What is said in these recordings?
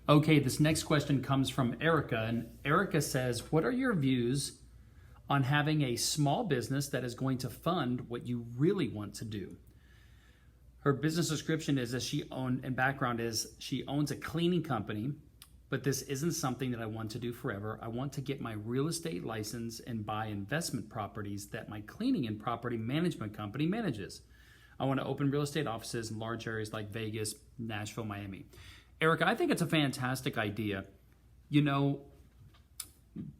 Okay, this next question comes from Erica, and Erica says, what are your views on having a small business that is going to fund what you really want to do? Her business description is she owns a cleaning company, but this isn't something that I want to do forever. I want to get my real estate license and buy investment properties that my cleaning and property management company manages. I want to open real estate offices in large areas like Vegas, Nashville, Miami. Erica, I think it's a fantastic idea. You know,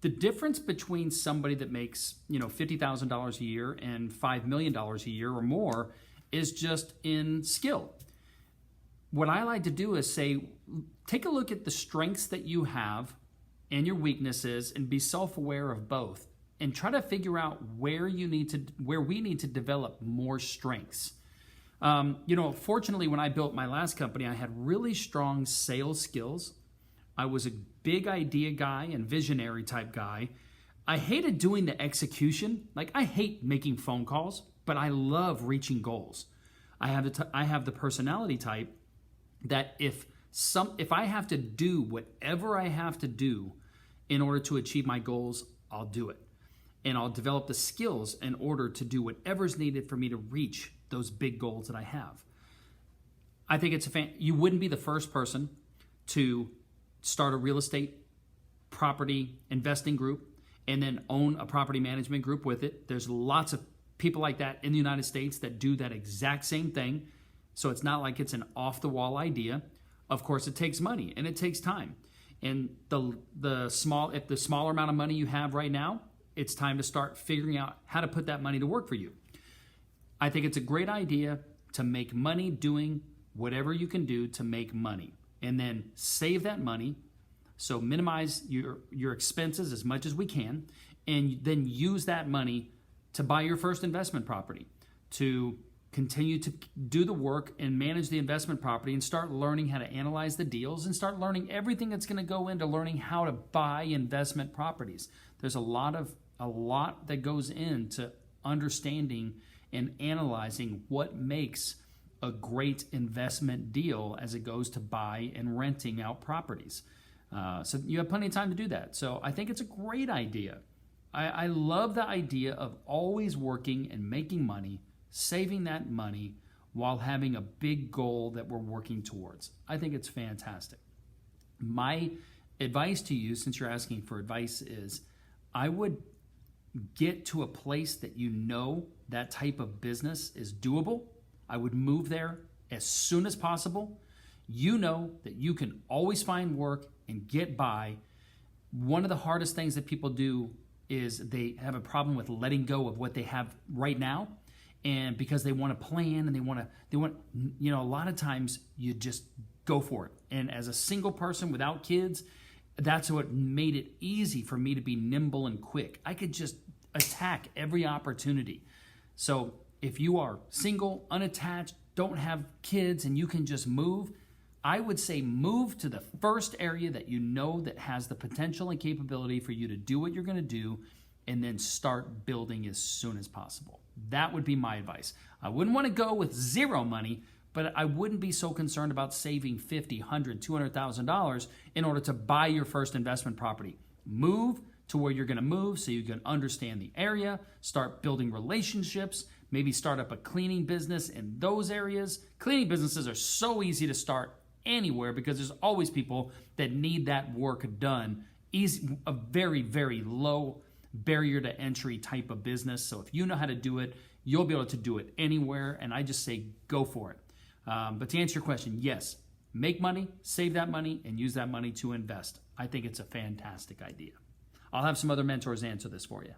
the difference between somebody that makes, $50,000 a year and $5 million a year or more is just in skill. What I like to do is say, take a look at the strengths that you have and your weaknesses and be self-aware of both and try to figure out where we need to develop more strengths. Fortunately, when I built my last company, I had really strong sales skills. I was a big idea guy and visionary type guy. I hated doing the execution. Like, I hate making phone calls, but I love reaching goals. I have the personality type that if I have to do whatever I have to do in order to achieve my goals, I'll do it. And I'll develop the skills in order to do whatever's needed for me to reach those big goals that I have. I think you wouldn't be the first person to start a real estate property investing group and then own a property management group with it. There's lots of people like that in the United States that do that exact same thing. So it's not like it's an off-the-wall idea. Of course, it takes money and it takes time. And if the smaller amount of money you have right now, it's time to start figuring out how to put that money to work for you. I think it's a great idea to make money doing whatever you can do to make money, and then save that money. So minimize your expenses as much as we can, and then use that money to buy your first investment property, to continue to do the work and manage the investment property and start learning how to analyze the deals and start learning everything that's going to go into learning how to buy investment properties. There's a lot that goes into understanding and analyzing what makes a great investment deal as it goes to buy and renting out properties. So you have plenty of time to do that. So I think it's a great idea. I love the idea of always working and making money, saving that money while having a big goal that we're working towards. I think it's fantastic. My advice to you, since you're asking for advice, is I would get to a place that that type of business is doable. I would move there as soon as possible. You know that you can always find work and get by. One of the hardest things that people do is they have a problem with letting go of what they have right now. And because they want to plan and they want, a lot of times you just go for it. And as a single person without kids, that's what made it easy for me to be nimble and quick. I could just attack every opportunity. So if you are single, unattached, don't have kids, and you can just move, I would say move to the first area that you know that has the potential and capability for you to do what you're going to do, and then start building as soon as possible. That would be my advice. I wouldn't want to go with zero money, but I wouldn't be so concerned about saving $50, $100, $200,000 in order to buy your first investment property. Move to where you're going to move so you can understand the area, start building relationships, maybe start up a cleaning business in those areas. Cleaning businesses are so easy to start anywhere because there's always people that need that work done. Easy, a very, very low barrier to entry type of business. So if you know how to do it, you'll be able to do it anywhere. And I just say go for it. But to answer your question, yes, make money, save that money, and use that money to invest. I think it's a fantastic idea. I'll have some other mentors answer this for you.